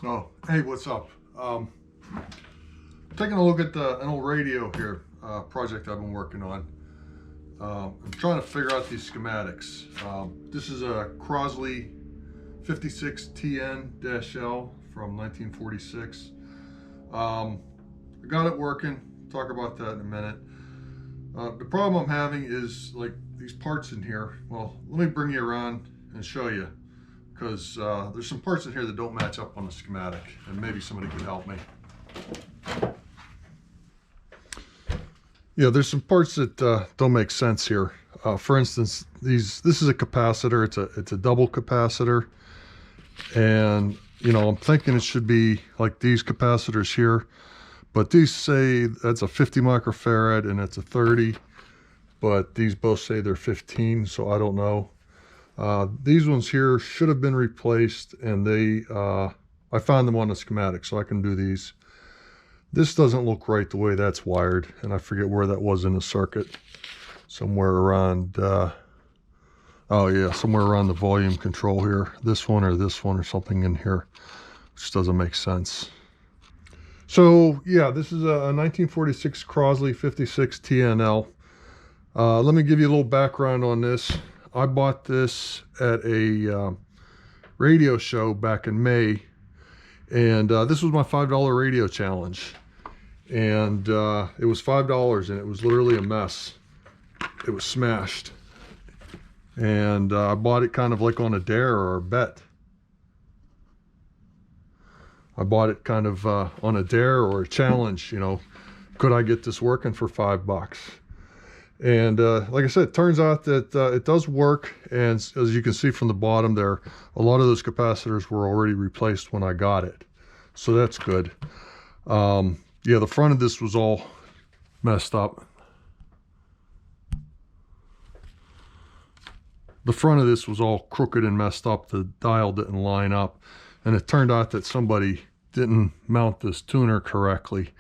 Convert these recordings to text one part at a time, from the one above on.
Oh, hey, what's up? Taking a look at an old radio here, project I've been working on. I'm trying to figure out these schematics. This is a Crosley 56TN-L from 1946. I got it working. Talk about that in a minute. The problem I'm having is like these parts in here. Well, let me bring you around and show you, because there's some parts in here that don't match up on the schematic, and maybe somebody could help me. Yeah, there's some parts that don't make sense here. For instance, this is a capacitor. It's a double capacitor, and I'm thinking it should be like these capacitors here, but these say that's a 50 microfarad and it's a 30, but these both say they're 15, so I don't know. These ones here should have been replaced, and I found them on the schematic, so I can do these. This doesn't look right the way that's wired, and I forget where that was in the circuit. Somewhere around, oh yeah, somewhere around the volume control here. This one or something in here, which doesn't make sense. So yeah, this is a 1946 Crosley 56TNL. Let me give you a little background on this. I bought this at a radio show back in May, and this was my $5 radio challenge. And it was $5, and it was literally a mess. It was smashed. And I bought it kind of like on a dare or a bet. I bought it kind of on a dare or a challenge, could I get this working for $5? And like I said, it turns out that it does work. And as you can see from the bottom there, a lot of those capacitors were already replaced when I got it. So that's good. Yeah, the front of this was all messed up. The front of this was all crooked and messed up. The dial didn't line up. And it turned out that somebody didn't mount this tuner correctly.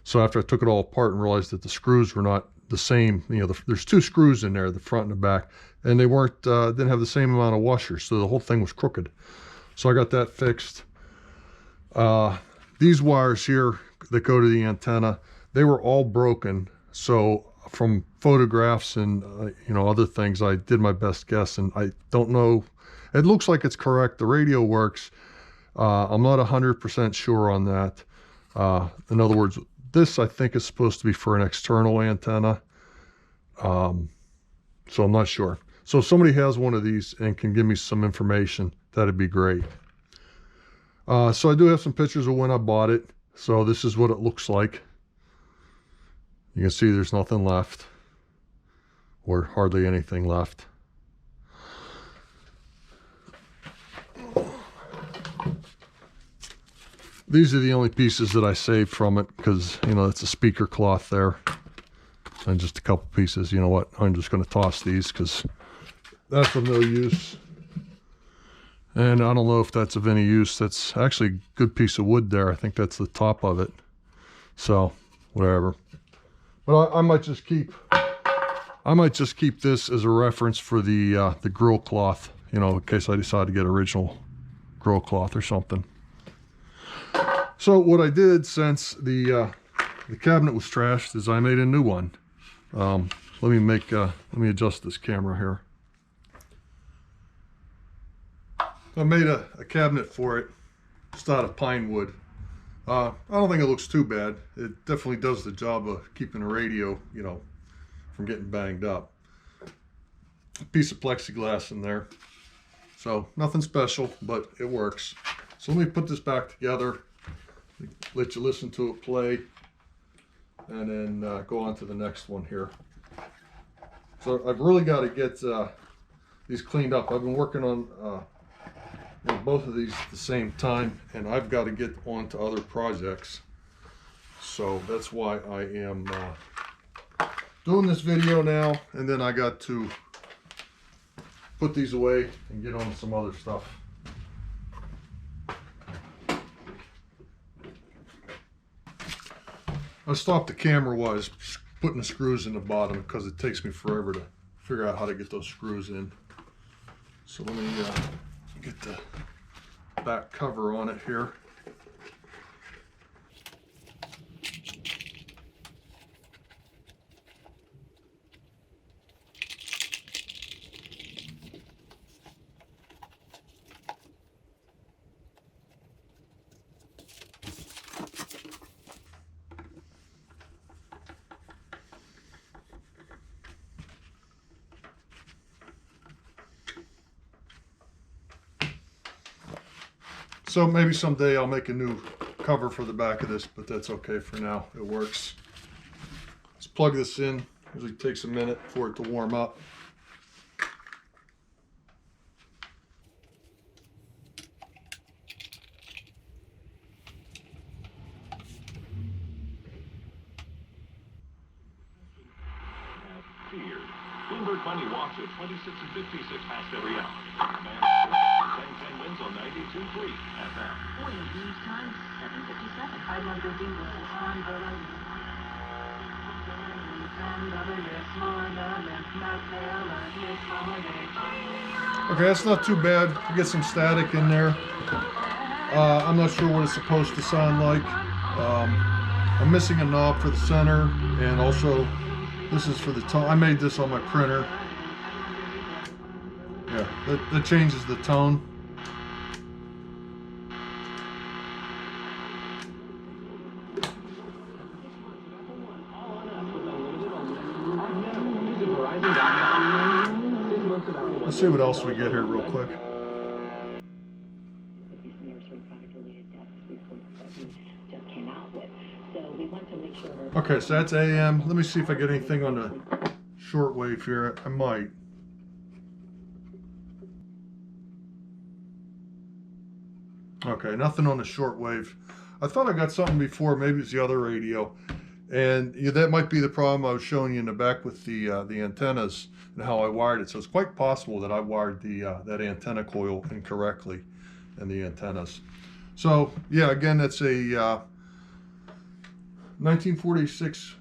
So after I took it all apart and realized that the screws were not the same, there's two screws in there, the front and the back, and they didn't have the same amount of washers. So the whole thing was crooked. So I got that fixed. These wires here that go to the antenna, they were all broken. So from photographs and other things, I did my best guess, and I don't know. It looks like it's correct. The radio works. I'm not 100% sure on that. In other words, this I think is supposed to be for an external antenna. So I'm not sure. So if somebody has one of these and can give me some information, that'd be great. So I do have some pictures of when I bought it. So this is what it looks like. You can see there's nothing left, or hardly anything left. These are the only pieces that I saved from it, because it's a speaker cloth there, and just a couple pieces. You know what, I'm just going to toss these because that's of no use. And I don't know if that's of any use. That's actually a good piece of wood there. I think that's the top of it. So whatever. But I might just keep this as a reference for the grill cloth, in case I decide to get original grill cloth or something. So what I did, since the cabinet was trashed, is I made a new one. Let me adjust this camera here. I made a cabinet for it, just out of pine wood. I don't think it looks too bad. It definitely does the job of keeping a radio, from getting banged up. A piece of plexiglass in there. So nothing special, but it works. So let me put this back together, let you listen to it play, and then go on to the next one here. So I've really got to get these cleaned up. I've been working on both of these at the same time, and I've got to get on to other projects. So that's why I am doing this video now, and then I got to put these away and get on to some other stuff. I stopped the camera while I was putting the screws in the bottom, because it takes me forever to figure out how to get those screws in. So let me get the back cover on it here. So maybe someday I'll make a new cover for the back of this, but that's okay for now. It works. Let's plug this in. Usually takes a minute for it to warm up. Bloomberg Money walks at 26 and 56 past every hour. 10 wins on 92.3 FM. Williams News Time, 7:57. I love the jingles on Okay, that's not too bad. You get some static in there. I'm not sure what it's supposed to sound like. I'm missing a knob for the center, and also this is for the tone. I made this on my printer. Yeah, that changes the tone. Let's see what else we get here real quick. Okay, so that's AM. Let me see if I get anything on the shortwave here. I might. Okay, nothing on the shortwave. I thought I got something before. Maybe it's the other radio. And yeah, that might be the problem I was showing you in the back with the antennas and how I wired it. So it's quite possible that I wired the that antenna coil incorrectly in the antennas. So yeah, again, that's a 1946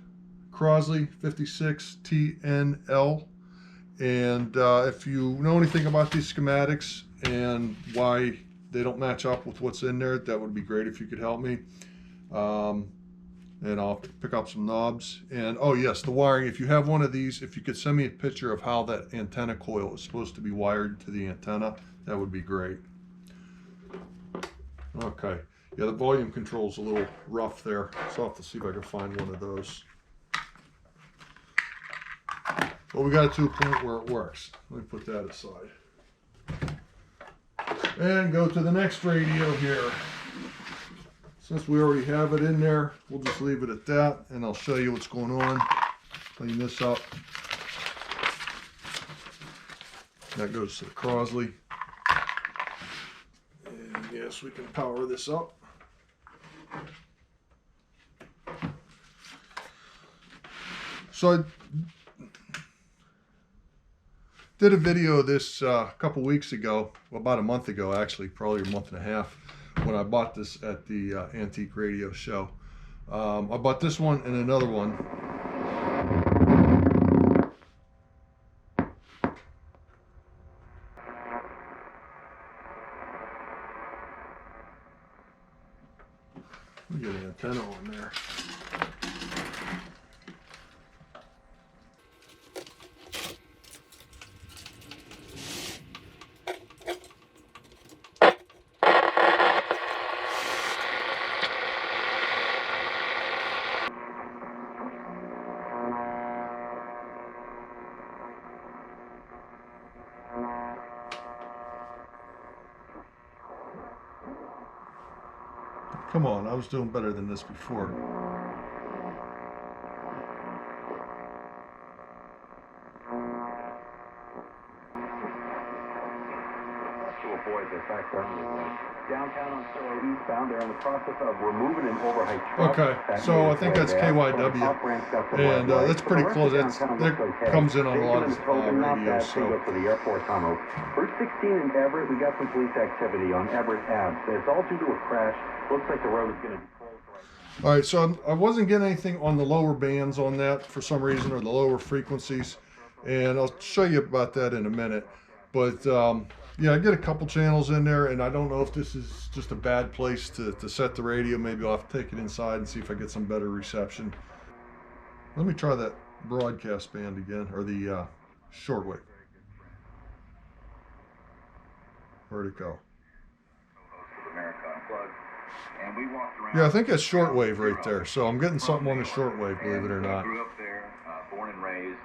Crosley 56 TNL. And if you know anything about these schematics and why they don't match up with what's in there, that would be great if you could help me. And I'll pick up some knobs. And oh yes, the wiring, if you have one of these, if you could send me a picture of how that antenna coil is supposed to be wired to the antenna, that would be great. Okay, yeah, the volume control is a little rough there, so I'll have to see if I can find one of those. But we got it to a point where it works. Let me put that aside. And go to the next radio here. Since we already have it in there, we'll just leave it at that, and I'll show you what's going on. Clean this up. That goes to the Crosley. And yes, we can power this up. So I did a video of this a couple weeks ago, well, about a month ago actually, probably a month and a half, when I bought this at the Antique Radio Show. I bought this one and another one. Let me get an antenna on there. Come on, I was doing better than this before. Downtown on Solo eastbound, they're in the process of removing an overheight truck. Okay, so I think that's KYW, and that's pretty close. That comes in on a lot of radios. So. For the airport tunnel. Route 16 in Everett, we got some police activity on Everett Ave. It's all due to a crash. Looks like the road is going to be closed right now. All right, so I wasn't getting anything on the lower bands on that for some reason, or the lower frequencies, and I'll show you about that in a minute. But yeah, I get a couple channels in there, and I don't know if this is just a bad place to set the radio. Maybe I'll have to take it inside and see if I get some better reception. Let me try that broadcast band again, or the shortwave. Where'd it go? Yeah, I think that's shortwave right there. So I'm getting something on the shortwave, believe it or not. Grew up there, born and raised.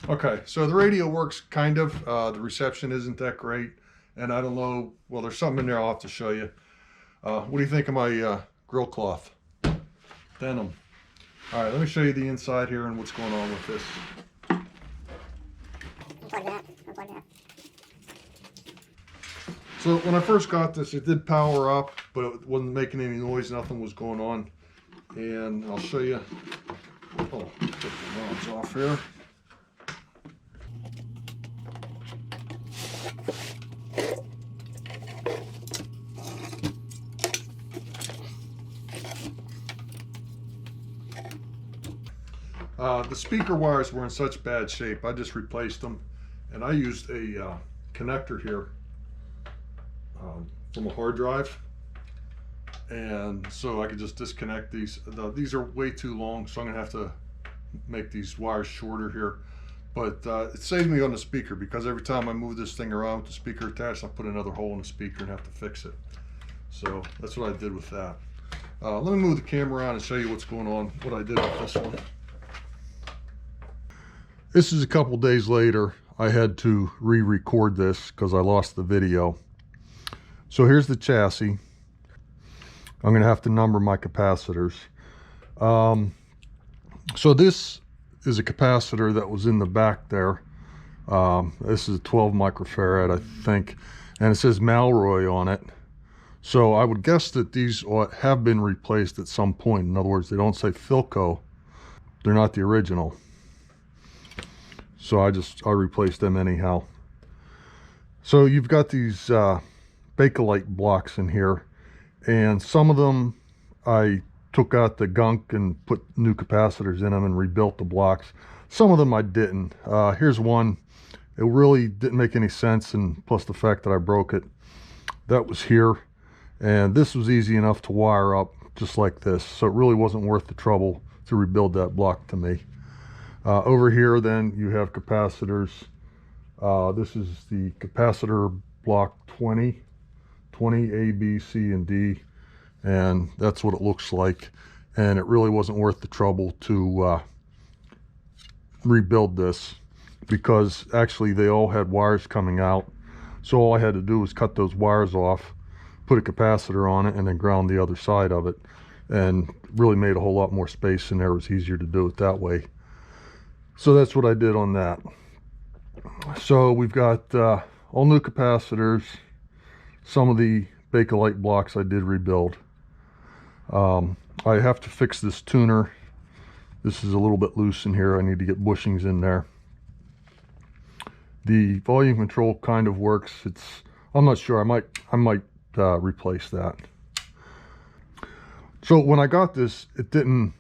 Okay, so the radio works kind of. The reception isn't that great, and I don't know. Well, there's something in there I'll have to show you. What do you think of my grill cloth? Denim. All right, let me show you the inside here and what's going on with this. So when I first got this, it did power up, but it wasn't making any noise. Nothing was going on. And I'll show you. Oh, take the knobs off here. The speaker wires were in such bad shape, I just replaced them. And I used a connector here from a hard drive. And so I could just disconnect these. These are way too long, so I'm gonna have to make these wires shorter here. But it saves me on the speaker, because every time I move this thing around with the speaker attached, I put another hole in the speaker and have to fix it. So that's what I did with that. Let me move the camera around and show you what's going on, what I did with this one. This is a couple days later. I had to re-record this because I lost the video. So here's the chassis. I'm going to have to number my capacitors. So this is a capacitor that was in the back there. This is a 12 microfarad, I think, and it says Malroy on it. So I would guess that these have been replaced at some point. In other words, they don't say Philco. They're not the original. So I replaced them anyhow. So you've got these Bakelite blocks in here, and some of them I took out the gunk and put new capacitors in them and rebuilt the blocks. Some of them I didn't. Here's one. It really didn't make any sense, and plus the fact that I broke it. That was here, and this was easy enough to wire up just like this, so it really wasn't worth the trouble to rebuild that block to me. Over here then you have capacitors. This is the capacitor block 20 A, B, C, and D, and that's what it looks like. And it really wasn't worth the trouble to rebuild this, because actually they all had wires coming out. So all I had to do was cut those wires off, put a capacitor on it, and then ground the other side of it, and really made a whole lot more space in there. It was easier to do it that way. So that's what I did on that. So we've got all new capacitors. Some of the Bakelite blocks I did rebuild. I have to fix this tuner. This is a little bit loose in here. I need to get bushings in there. The volume control kind of works. I'm not sure. I might replace that. So when I got this, it didn't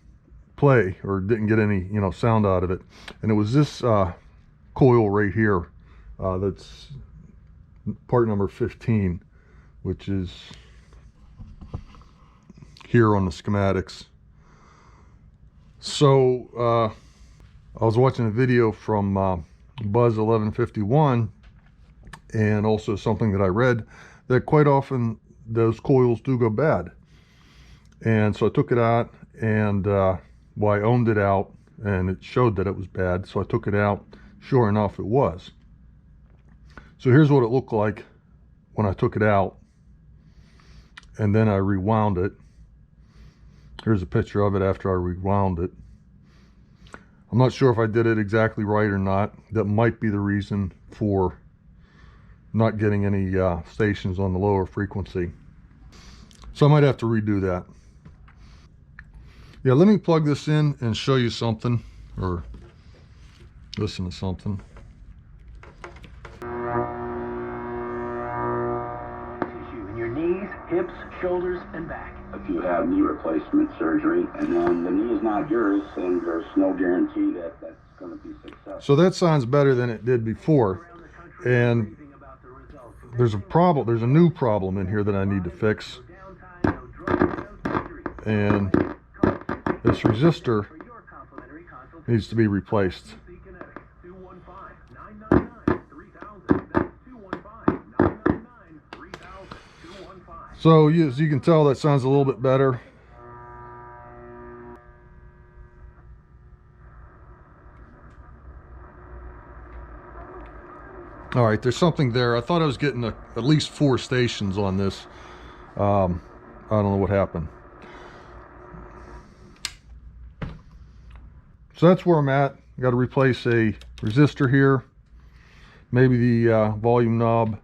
play, or didn't get any sound out of it, and it was this coil right here, that's part number 15, which is here on the schematics. So I was watching a video from Buzz 1151, and also something that I read, that quite often those coils do go bad. And so I took it out, and well, I owned it out, and it showed that it was bad, so I took it out. Sure enough, it was. So here's what it looked like when I took it out, and then I rewound it. Here's a picture of it after I rewound it. I'm not sure if I did it exactly right or not. That might be the reason for not getting any stations on the lower frequency. So I might have to redo that. Yeah, let me plug this in and show you something, or listen to something. Tissue in your knees, hips, shoulders, and back. If you have knee replacement surgery and then the knee is not yours, then there's no guarantee that that's going to be successful. So that sounds better than it did before. And there's a problem, there's a new problem in here that I need to fix. And this resistor needs to be replaced. So as you can tell, that sounds a little bit better. All right, there's something there. I thought I was getting at least 4 stations on this. I don't know what happened. So that's where I'm at. Got to replace a resistor here. Maybe the volume knob.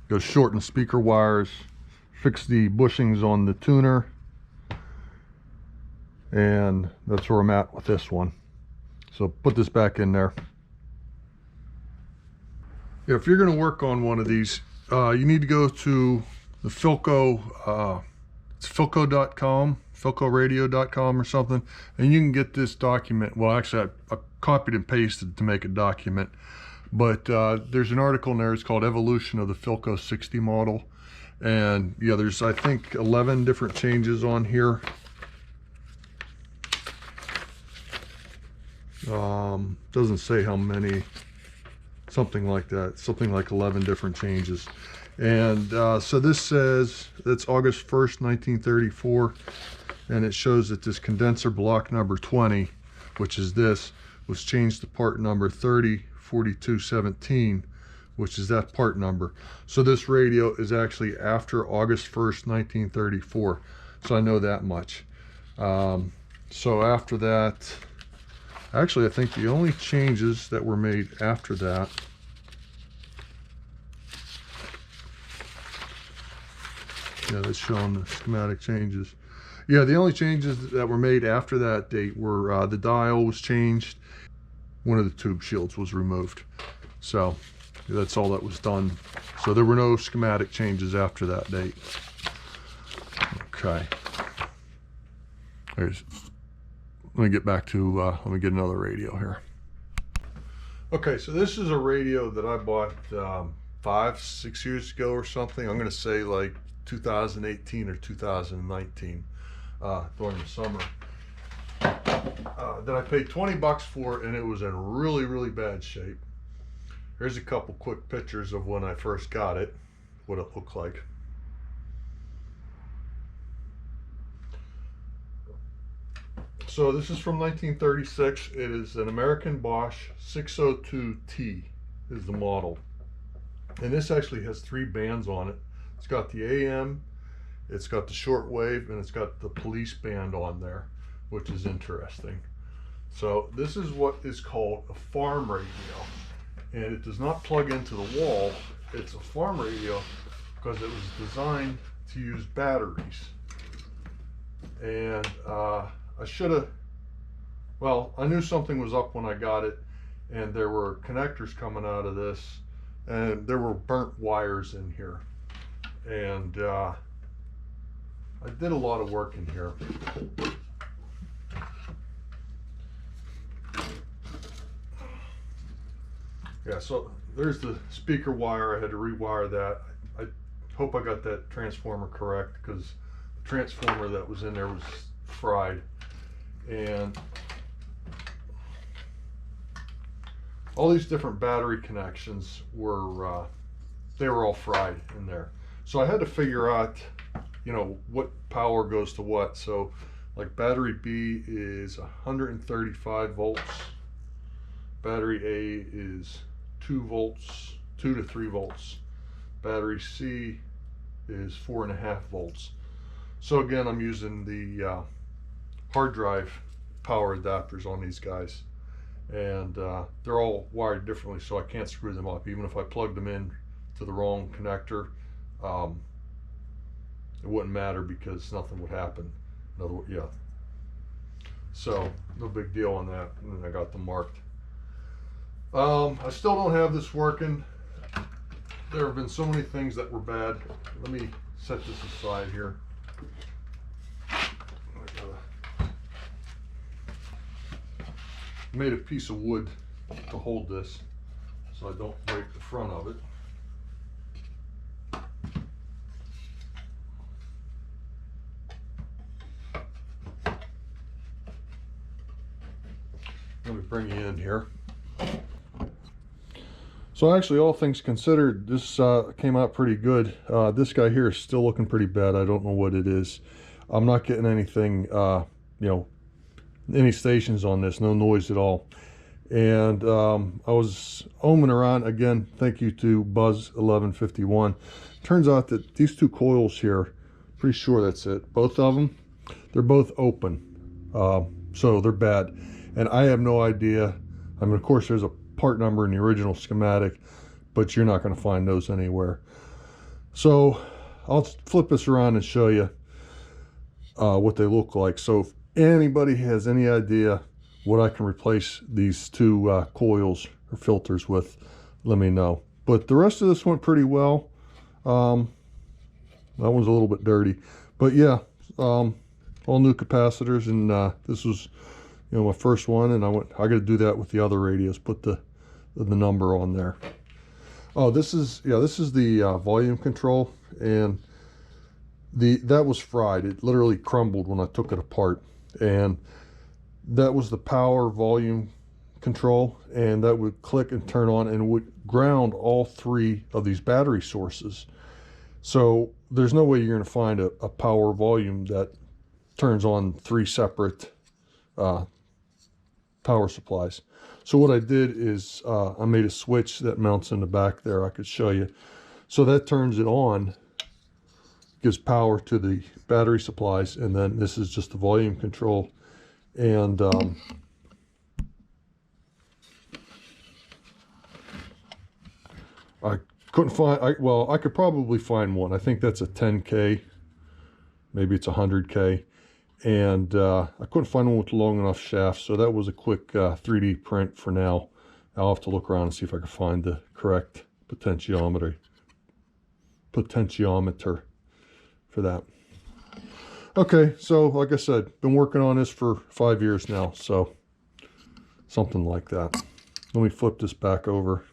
Go shorten speaker wires. Fix the bushings on the tuner. And that's where I'm at with this one. So put this back in there. Yeah, if you're going to work on one of these, you need to go to the Philco, it's philco.com, philcoradio.com or something, and you can get this document. Well, actually, I copied and pasted to make a document, but there's an article in there. It's called Evolution of the Philco 60 model. And yeah, there's, I think, 11 different changes on here. Doesn't say how many. Something like that, something like 11 different changes. And so this says that's August 1st, 1934, and it shows that this condenser block number 20, which is this, was changed to part number 304217, which is that part number. So this radio is actually after August 1st, 1934. So I know that much. So after that, actually, I think the only changes that were made after that, yeah, that's showing the schematic changes. Yeah, the only changes that were made after that date were the dial was changed, one of the tube shields was removed. So that's all that was done. So there were no schematic changes after that date. Okay. Let me get back to, let me get another radio here. Okay, so this is a radio that I bought 5-6 years ago or something. I'm going to say like 2018 or 2019 during the summer. That I paid 20 bucks for, and it was in really, really bad shape. Here's a couple quick pictures of when I first got it, what it looked like. So this is from 1936. It is an American Bosch 602T is the model. And this actually has 3 bands on it. It's got the AM, it's got the shortwave, and it's got the police band on there, which is interesting. So this is what is called a farm radio. And it does not plug into the wall. It's a farm radio because it was designed to use batteries. And I should have, well, I knew something was up when I got it, and there were connectors coming out of this, and there were burnt wires in here. And I did a lot of work in here. Yeah, so there's the speaker wire. I had to rewire that. I hope I got that transformer correct, because the transformer that was in there was fried. And all these different battery connections were, they were all fried in there. So I had to figure out, you know, what power goes to what. So like battery B is 135 volts. Battery A is 2 volts, 2 to 3 volts. Battery C is 4.5 volts. So again, I'm using the hard drive power adapters on these guys, and they're all wired differently, so I can't screw them up. Even if I plugged them in to the wrong connector, it wouldn't matter because nothing would happen. In other words, yeah. So no big deal on that. And then I got them marked. I still don't have this working. There have been so many things that were bad. Let me set this aside here. Made a piece of wood to hold this so I don't break the front of it. Let me bring you in here. So actually, all things considered, this came out pretty good. This guy here is still looking pretty bad. I don't know what it is. I'm not getting anything, you know, any stations on this, no noise at all. And I was ohming around again. Thank you to Buzz 1151. Turns out that these two coils here, pretty sure that's it. Both of them, they're both open, so they're bad. And I have no idea. I mean, of course, there's a part number in the original schematic, but you're not going to find those anywhere. So I'll flip this around and show you what they look like. So if anybody has any idea what I can replace these two coils or filters with, let me know. But the rest of this went pretty well. That one's a little bit dirty, but yeah, all new capacitors, and this was, you know, my first one, and I got to do that with the other radios. Put the number on there. Oh, this is the volume control, and that was fried. It literally crumbled when I took it apart, and that was the power volume control, and that would click and turn on and would ground all three of these battery sources. So there's no way you're going to find a power volume that turns on three separate power supplies. So what I did is I made a switch that mounts in the back there. I could show you. So that turns it on, gives power to the battery supplies, and then this is just the volume control. And I couldn't find, well, I could probably find one. I think that's a 10K, maybe it's 100K. And I couldn't find one with long enough shafts, so that was a quick 3D print for now. I'll have to look around and see if I can find the correct potentiometer for that. Okay, so like I said, been working on this for 5 years now, so something like that. Let me flip this back over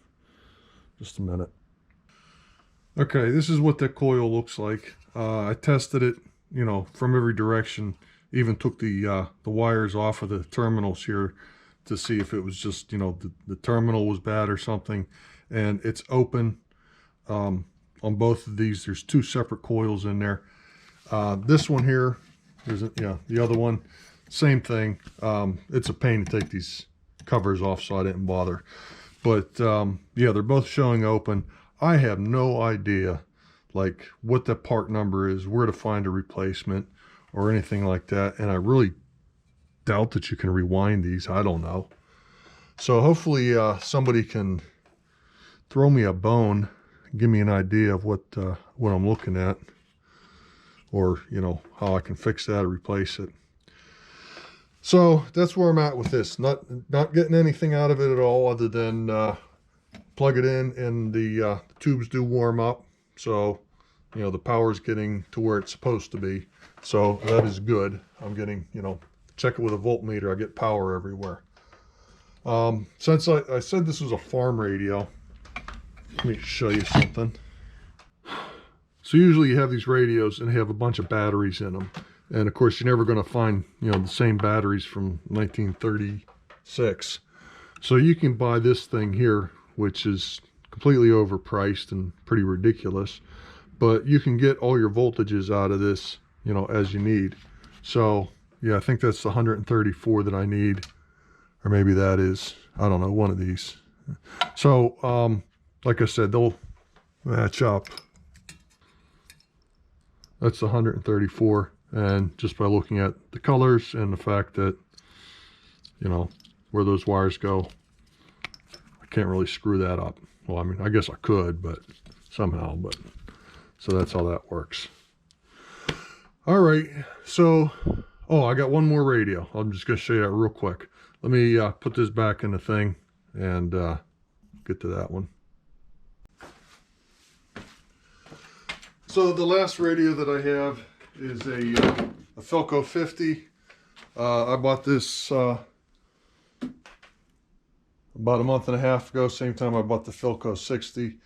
just a minute. Okay, this is what that coil looks like. I tested it, you know, from every direction. Even took the wires off of the terminals here to see if it was just, you know, the terminal was bad or something. And it's open on both of these. There's two separate coils in there. This one here, there's the other one, same thing. It's a pain to take these covers off, so I didn't bother. But yeah, they're both showing open. I have no idea like what the part number is, where to find a replacement or anything like that, and I really doubt that you can rewind these. I don't know. So hopefully somebody can throw me a bone, give me an idea of what I'm looking at, or you know, how I can fix that or replace it. So that's where I'm at with this. Not getting anything out of it at all other than plug it in, and the tubes do warm up, so you know the power is getting to where it's supposed to be. So that is good. I'm getting, you know, check it with a voltmeter, I get power everywhere. Since I said this was a farm radio, let me show you something. So usually you have these radios and they have a bunch of batteries in them. And of course you're never going to find, you know, the same batteries from 1936. So you can buy this thing here, which is completely overpriced and pretty ridiculous. But you can get all your voltages out of this, you know, as you need. So yeah, I think that's the 134 that I need, or maybe that is, I don't know, one of these. So like I said, they'll match up. That's the 134, and just by looking at the colors and the fact that, you know, where those wires go, I can't really screw that up. Well, I mean, I guess I could, but somehow, but so that's how that works. All right, so, oh, I got one more radio. I'm just going to show you that real quick. Let me put this back in the thing and get to that one. So the last radio that I have is a Philco 50. I bought this about a month and a half ago, same time I bought the Philco 60.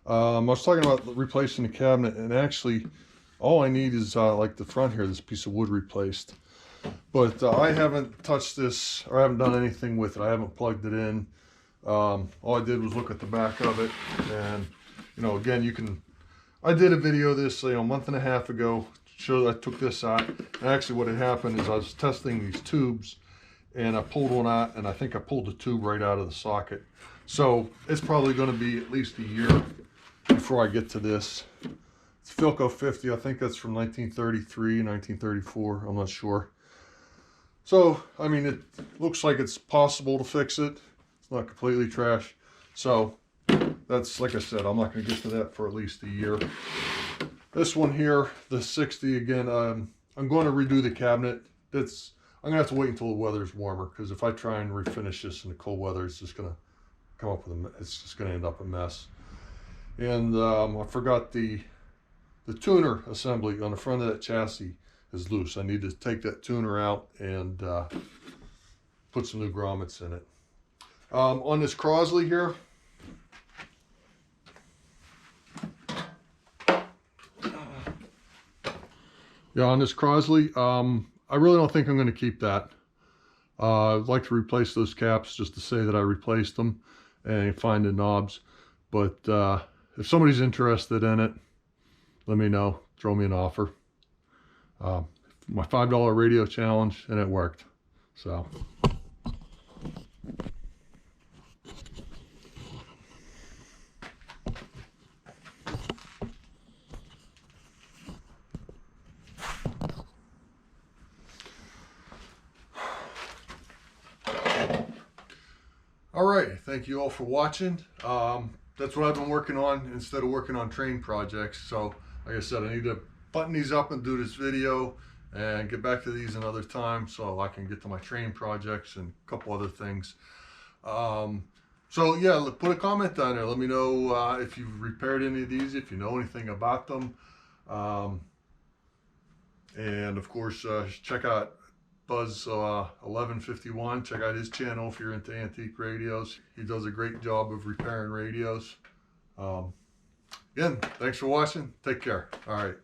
I was talking about replacing the cabinet, and actually all I need is like the front here, this piece of wood replaced. But I haven't touched this, or I haven't done anything with it. I haven't plugged it in. All I did was look at the back of it, and you know, again, you can, I did a video of this, you know, a month and a half ago, show that I took this out. And actually what had happened is I was testing these tubes, and I pulled one out, and I think I pulled the tube right out of the socket. So it's probably going to be at least a year before I get to this. It's Philco 50. I think that's from 1933, 1934. I'm not sure. So, I mean, it looks like it's possible to fix it. It's not completely trash. So that's, like I said, I'm not going to get to that for at least a year. This one here, the 60 again, I'm going to redo the cabinet. I'm going to have to wait until the weather's warmer, because if I try and refinish this in the cold weather, it's just going to come up with it's just going to end up a mess. And I forgot the tuner assembly on the front of that chassis is loose. I need to take that tuner out and put some new grommets in it. On this Crosley here, I really don't think I'm going to keep that. I'd like to replace those caps just to say that I replaced them and find the knobs. But if somebody's interested in it, let me know. Throw me an offer. My $5 radio challenge, and it worked. So. All right, thank you all for watching. That's what I've been working on instead of working on train projects. So, like I said, I need to button these up and do this video and get back to these another time so I can get to my train projects and a couple other things. So yeah, put a comment down there. Let me know if you've repaired any of these, if you know anything about them. And of course, check out Buzz 1151. Check out his channel if you're into antique radios. He does a great job of repairing radios. Again, thanks for watching. Take care. All right.